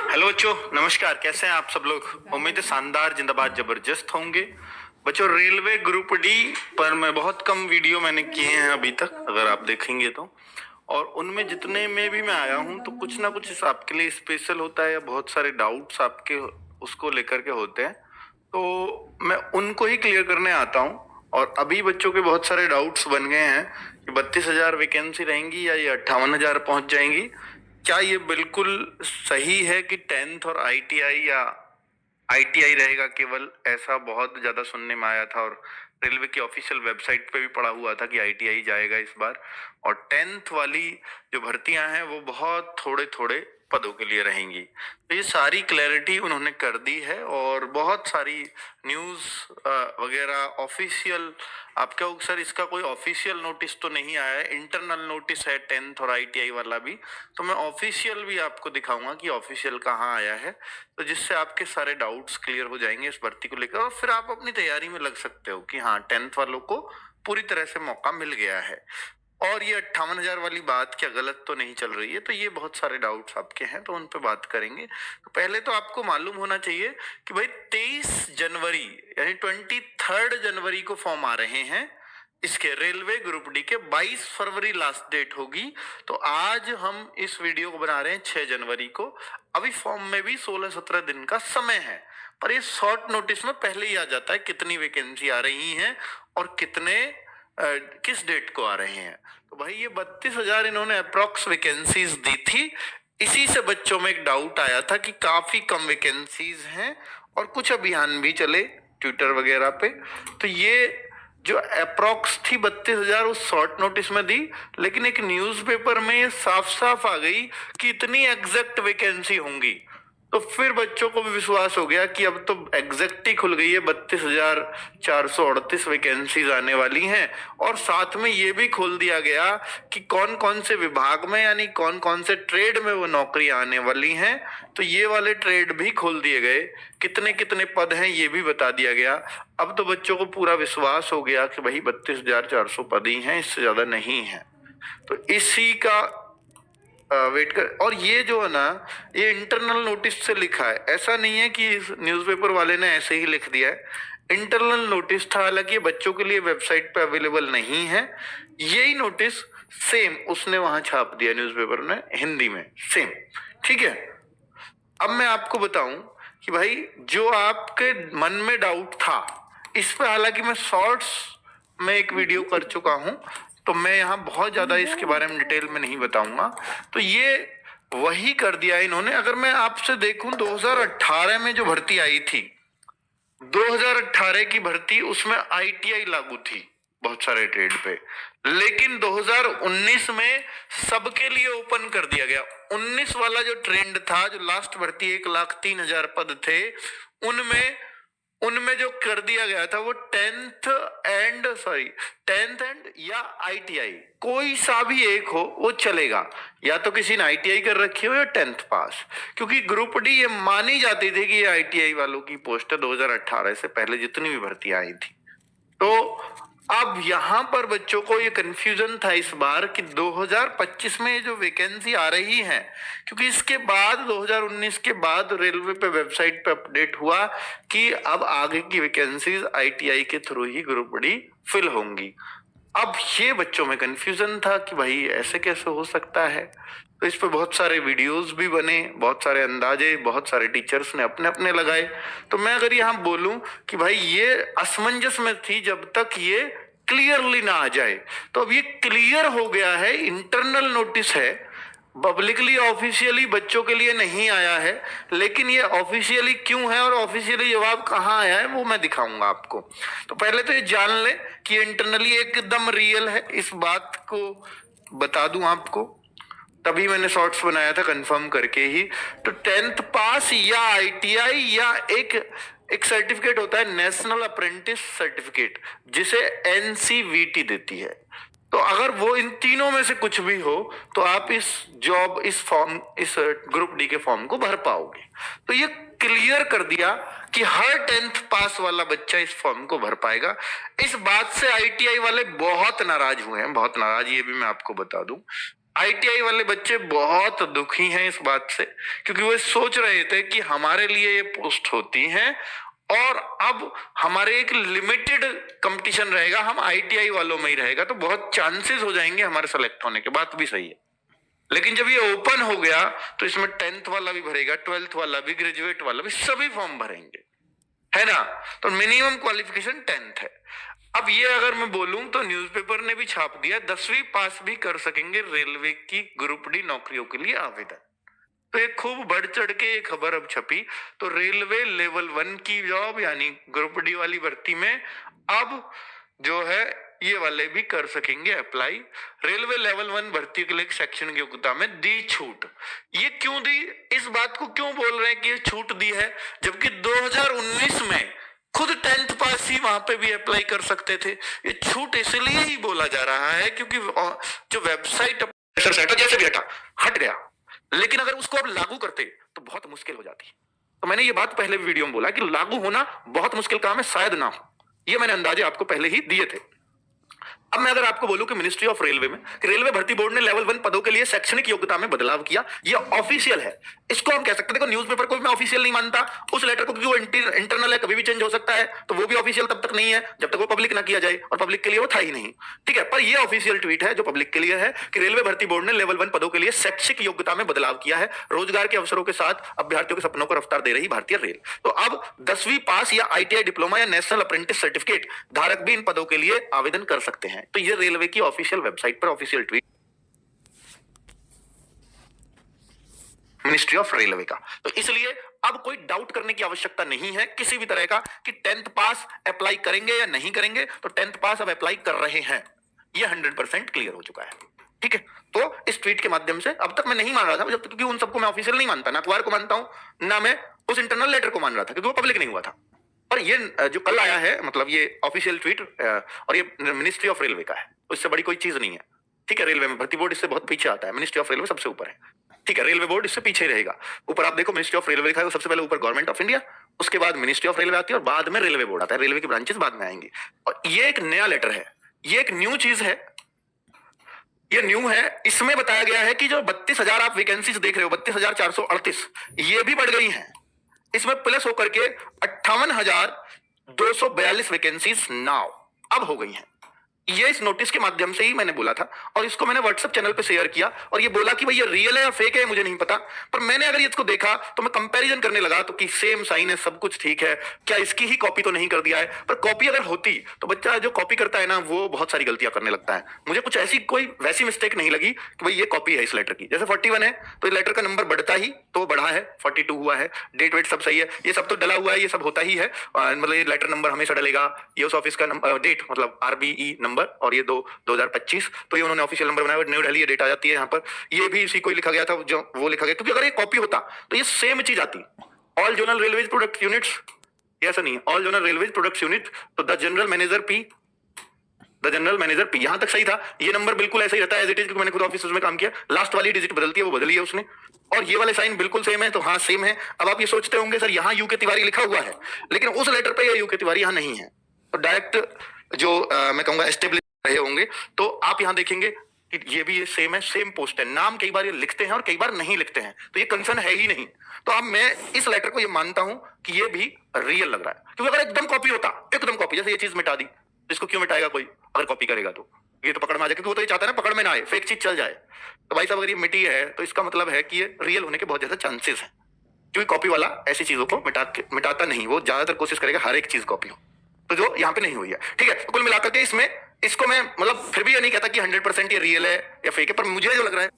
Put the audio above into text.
Hello बच्चों, नमस्कार। कैसे हैं आप सब लोग? उम्मीद है शानदार, जिंदाबाद, जबरदस्त होंगे। बच्चों, रेलवे ग्रुप डी पर मैं बहुत कम वीडियो मैंने किए हैं अभी तक, अगर आप देखेंगे तो। और उनमें जितने में भी मैं आया हूं तो कुछ ना कुछ आपके लिए स्पेशल होता है, या बहुत सारे डाउट्स आपके उसको लेकर के होते हैं, तो मैं उनको ही क्लियर करने आता हूं। और अभी बच्चों के बहुत सारे डाउट्स बन गए हैं कि 32,000 वैकेंसी रहेंगी या ये 58,000 पहुंच जाएंगी। क्या ये बिल्कुल सही है कि 10th और आईटीआई या आईटीआई रहेगा केवल? ऐसा बहुत ज्यादा सुनने में आया था, और रेलवे की ऑफिशियल वेबसाइट पे भी पड़ा हुआ था कि आईटीआई जाएगा इस बार। और 10th वाली जो भर्तियां हैं वो बहुत थोड़े थोड़े पदों के लिए रहेंगी। तो ये सारी क्लैरिटी उन्होंने कर दी है, और बहुत सारी न्यूज वगैरह ऑफिशियल। आप कहोगे सर इसका कोई ऑफिशियल नोटिस तो नहीं आया है? इंटरनल नोटिस है 10th और आईटीआई वाला भी। तो मैं ऑफिशियल भी आपको दिखाऊंगा कि ऑफिशियल कहाँ आया है, तो जिससे आपके सारे डाउट्स क्लियर हो जाएंगे इस भर्ती को लेकर, और फिर आप अपनी तैयारी में लग सकते हो कि हाँ 10th वालों को पूरी तरह से मौका मिल गया है। और ये 58,000 वाली बात क्या गलत तो नहीं चल रही है? तो ये बहुत सारे डाउट्स आपके हैं, तो उन पे बात करेंगे। तो पहले तो आपको मालूम होना चाहिए कि भाई 23 जनवरी यानी 23 जनवरी को फॉर्म आ रहे हैं इसके। रेलवे ग्रुप डी के 22 फरवरी लास्ट डेट होगी। तो आज हम इस वीडियो को बना रहे हैं 6 जनवरी को। अभी फॉर्म में भी 16-17 दिन का समय है, पर ये शॉर्ट नोटिस में पहले ही आ जाता है कितनी वैकेंसी आ रही हैं और कितने किस डेट को आ रहे हैं। तो भाई ये 32,000 इन्होंने अप्रोक्स वैकेंसीज दी थी। इसी से बच्चों में एक डाउट आया था कि काफी कम वैकेंसीज हैं, और कुछ अभियान भी चले ट्विटर वगैरह पे। तो ये जो अप्रोक्स थी 32,000 उस शॉर्ट नोटिस में दी, लेकिन एक न्यूज़पेपर में ये साफ साफ आ गई कि इतनी एग्जैक्ट वैकेंसी होंगी। तो फिर बच्चों को भी विश्वास हो गया कि अब तो एग्जैक्ट ही खुल गई है, 32,438 वैकेंसीज आने वाली हैं। और साथ में ये भी खोल दिया गया कि कौन कौन से विभाग में यानी कौन कौन से ट्रेड में वो नौकरी आने वाली हैं। तो ये वाले ट्रेड भी खोल दिए गए, कितने कितने पद हैं ये भी बता दिया गया। अब तो बच्चों को पूरा विश्वास हो गया कि भाई 32,400 पद ही हैं, इससे ज्यादा नहीं है। तो इसी का वेट कर। और ये जो है ना, ये इंटरनल नोटिस से लिखा है, ऐसा नहीं है कि न्यूज़पेपर वाले ने ऐसे ही लिख दिया है। इंटरनल नोटिस था, हालांकि ये बच्चों के लिए वेबसाइट पे अवेलेबल नहीं है। यही नोटिस सेम उसने वहां छाप दिया न्यूज़पेपर ने, हिंदी में सेम। ठीक है, अब मैं आपको बताऊं कि भाई जो आपके मन में डाउट था इस पे, हालांकि मैं शॉर्ट्स में एक वीडियो कर चुका हूं, तो मैं यहाँ बहुत ज्यादा इसके बारे में डिटेल में नहीं बताऊंगा। तो ये वही कर दिया इन्होंने। अगर मैं आपसे देखूं 2018 में जो भर्ती आई थी, 2018 की भर्ती, उसमें आईटीआई लागू थी बहुत सारे ट्रेड पे। लेकिन 2019 में सबके लिए ओपन कर दिया गया। 19 वाला जो ट्रेंड था, जो लास्ट भर्ती 1,03,000 पद थे, उनमें उनमें जो कर दिया गया था वो 10th एंड या आईटीआई, कोई सा भी एक हो वो चलेगा। या तो किसी ने आईटीआई कर रखी हो या 10th पास, क्योंकि ग्रुप डी ये मानी जाती थी कि ये आईटीआई वालों की पोस्ट है 2018 से पहले जितनी भी भर्तियां आई थी। तो अब यहां पर बच्चों को ये कंफ्यूजन था इस बार कि 2025 में ये जो वैकेंसी आ रही है, क्योंकि इसके बाद 2019 के बाद रेलवे पे वेबसाइट पे अपडेट हुआ कि अब आगे की वैकेंसीज आईटीआई के थ्रू ही ग्रुप डी फिल होंगी। अब ये बच्चों में कंफ्यूजन था कि भाई ऐसे कैसे हो सकता है। तो इस पे बहुत सारे वीडियोस भी बने, बहुत सारे अंदाजे बहुत सारे टीचर्स ने अपने अपने लगाए। तो मैं अगर यहाँ बोलूं कि भाई ये असमंजस में थी जब तक ये क्लियरली ना आ जाए, तो अब ये क्लियर हो गया है। इंटरनल नोटिस है, पब्लिकली ऑफिशियली बच्चों के लिए नहीं आया है, लेकिन ये ऑफिशियली क्यों है और ऑफिशियली जवाब कहाँ आया है वो मैं दिखाऊंगा आपको। तो पहले तो ये जान ले कि इंटरनली एकदम रियल है, इस बात को बता दूं आपको, तभी मैंने शॉर्ट्स बनाया था कंफर्म करके ही। तो 10th पास या आईटीआई या एक सर्टिफिकेट होता है नेशनल अप्रेंटिस सर्टिफिकेट, जिसे एनसीवीटी देती है। तो अगर वो इन तीनों में से कुछ भी हो तो आप इस ग्रुप डी के फॉर्म को भर पाओगे। तो ये क्लियर कर दिया कि हर 10th पास वाला बच्चा इस फॉर्म को भर पाएगा। इस बात से आईटीआई वाले बहुत नाराज हुए हैं, बहुत नाराज, ये भी मैं आपको बता दूं। आईटीआई वाले बच्चे बहुत दुखी हैं इस बात से, क्योंकि वो सोच रहे थे कि हमारे लिए ये पोस्ट होती हैं और अब हमारे एक लिमिटेड कंपटीशन रहेगा, हम आईटीआई वालों में ही रहेगा, तो बहुत चांसेस हो जाएंगे हमारे सेलेक्ट होने के। बात भी सही है, लेकिन जब ये ओपन हो गया तो इसमें 10th वाला भी भरेगा, 12th वाला भी, ग्रेजुएट वाला भी, सभी फॉर्म भरेंगे, है ना। तो मिनिमम क्वालिफिकेशन 10th है। अब ये अगर मैं बोलूं तो न्यूज़पेपर ने भी छाप दिया, 10वीं पास भी कर सकेंगे रेलवे की ग्रुप डी नौकरियों के लिए आवेदन। तो एक खूब बढ़ चढ़ के एक खबर अब छपी, तो रेलवे लेवल 1 की जॉब यानी ग्रुप डी वाली भर्ती में अब जो है ये वाले भी कर सकेंगे अप्लाई। रेलवे लेवल 1 भर्ती के लिए शैक्षणिक योग्यता में दी छूट। ये क्यों दी, इस बात को क्यों बोल रहे हैं कि ये छूट दी है, जबकि 2019 में खुद 10th पास ही वहां पे भी अप्लाई कर सकते थे। ये छूट इसलिए ही बोला जा रहा है क्योंकि जो वेबसाइट जैसे भी हट गया, लेकिन अगर उसको अब लागू करते तो बहुत मुश्किल हो जाती। तो मैंने ये बात पहले वीडियो में बोला कि लागू होना बहुत मुश्किल काम है, शायद ना हो, ये मैंने अंदाजे आपको पहले ही दिए थे। अब मैं अगर आपको बोलूं कि मिनिस्ट्री ऑफ रेलवे में रेलवे भर्ती बोर्ड ने लेवल 1 पदों के लिए शैक्षणिक योग्यता में बदलाव किया, ये ऑफिशियल है, इसको हम कह सकते हैं। देखो न्यूज़पेपर को मैं ऑफिशियल नहीं मानता उस लेटर को, क्योंकि वो इंटरनल है, कभी भी चेंज हो सकता है, तो वो भी ऑफिशियल तब तक नहीं है जब तक वो पब्लिक ना किया जाए, और पब्लिक के लिए वो था ही नहीं, ठीक है। पर ये ऑफिशियल ट्वीट है जो पब्लिक के लिए है कि रेलवे भर्ती बोर्ड ने लेवल 1 पदों के लिए शैक्षिक योग्यता में बदलाव किया है, रोजगार के अवसरों के साथ अभ्यर्थियों के सपनों को रफ्तार दे रही भारतीय रेल। तो अब 10वीं पास या आईटीआई डिप्लोमा या नेशनल अप्रेंटिस सर्टिफिकेट धारक भी इन पदों के लिए आवेदन कर सकते हैं। तो ये रेलवे की ऑफिशियल वेबसाइट पर official tweet ministry of railway का। तो इसलिए अब कोई डाउट करने की आवश्यकता नहीं है किसी भी तरह का कि 10th पास अप्लाई करेंगे या नहीं करेंगे। तो 10th पास अब अप्लाई कर रहे हैं, ये 100% क्लियर हो चुका है, ठीक है। तो इस ट्वीट के माध्यम से अब तक मैं नहीं मान रहा था, जब तक क्योंकि उन सबको मैं ऑफिशियल नहीं मानता, ना अखबार को मानता हूं ना मैं उस इंटरनल लेटर को मान रहा था, क्योंकि वो पब्लिक नहीं हुआ था। और ये जो कल आया है, मतलब ये ऑफिशियल ट्वीट और ये मिनिस्ट्री ऑफ रेलवे का है, तो इससे बड़ी कोई चीज नहीं है, ठीक है। रेलवे में भर्ती बोर्ड इससे बहुत पीछे आता है, मिनिस्ट्री ऑफ रेलवे सबसे ऊपर है, ठीक है। रेलवे बोर्ड इससे पीछे रहेगा। ऊपर आप देखो मिनिस्ट्री ऑफ रेलवे लिखा है, सबसे पहले ऊपर गवर्नमेंट ऑफ इंडिया, उसके बाद मिनिस्ट्री ऑफ रेलवे आती है और बाद में रेलवे बोर्ड आता है, रेलवे की ब्रांचेस बाद में आएंगी। और ये एक नया लेटर है, ये एक न्यू चीज है, ये न्यू है। इसमें बताया गया है कि जो 32,000 आप वैकेंसीज देख रहे हो, 32,438, ये भी बढ़ गई हैं। इसमें प्लस होकर के 58,242 वैकेंसीज नाउ अब हो गई हैं। ये इस नोटिस के माध्यम से ही मैंने बोला था, और इसको मैंने व्हाट्सएप चैनल पे शेयर किया और ये बोला कि भाई ये रियल है या फेक है मुझे नहीं पता, पर मैंने अगर इसको देखा तो मैं कंपैरिजन करने लगा तो कि सेम साइन है, सब कुछ ठीक है, क्या इसकी ही कॉपी तो नहीं कर दिया है। पर कॉपी अगर होती तो बच्चा जो कॉपी करता है ना वो बहुत सारी गलतियां करने लगता है। मुझे कुछ ऐसी कोई वैसी मिस्टेक नहीं लगी कि भाई ये कॉपी है इस लेटर की। जैसे 41 है तो इस लेटर का नंबर बढ़ता ही तो बढ़ा है, 42 हुआ है, डेट वेट सब सही है, ये सब तो डला हुआ है, ये सब होता ही है, मतलब ये लेटर नंबर हमेशा डलेगा, ये उस ऑफिस का डेट मतलब RBE नंबर, और ये 2025, तो ये उन्होंने ऑफिशियल नंबर बनाया, न्यू दिल्ली ये डेट आ जाती है यहाँ पर, ये भी इसी को लिखा गया था जो वो लिखा गया, क्योंकि अगर ये कॉपी होता तो ये सेम चीज आती। All zonal railways product units, ऐसा नहीं है, all zonal railways product unit, तो द जनरल मैनेजर P, यहां तक सही था, ये नंबर बिल्कुल ऐसा ही रहता है एज इट इज, क्योंकि मैंने खुद ऑफिस में काम किया, लास्ट वाली डिजिट बदलती है, वो बदली है उसने, और ये वाले साइन बिल्कुल सेम है, तो हाँ सेम है। अब आप ये सोचते होंगे सर यहाँ यूके तिवारी लिखा हुआ है, लेकिन उस लेटर पे ये यूके तिवारी यहाँ नहीं है, तो डायरेक्ट जो मैं कहूंगा एस्टेब्लिश रहे होंगे, तो आप यहाँ देखेंगे कि ये भी ये सेम है, सेम पोस्ट है। नाम कई बार ये लिखते हैं और कई बार नहीं लिखते हैं, तो ये कंसर्न है ही नहीं। तो अब मैं इस लेटर को ये मानता हूं कि ये भी रियल लग रहा है, क्योंकि अगर एकदम कॉपी होता, एकदम कॉपी, जैसे ये चीज मिटा दी, इसको क्यों मिटाएगा कोई अगर कॉपी करेगा, तो ये तो पकड़ में आ जाए, क्योंकि वो तो ये चाहता है ना पकड़ में ना आए, फेक चीज चल जाए। तो भाई साहब अगर ये मिटी है तो इसका मतलब है कि ये रियल होने के बहुत ज्यादा चांसेस हैं, क्योंकि कॉपी वाला ऐसी चीजों को मिटाता नहीं, वो ज्यादातर कोशिश करेगा हर एक चीज कॉपी हो, तो जो यहाँ पे नहीं हुई है, ठीक है। तो कुल मिलाकर के इसमें इसको मैं मतलब फिर भी ये नहीं कहता कि 100% ये रियल है या फेक है, पर मुझे जो लग रहा है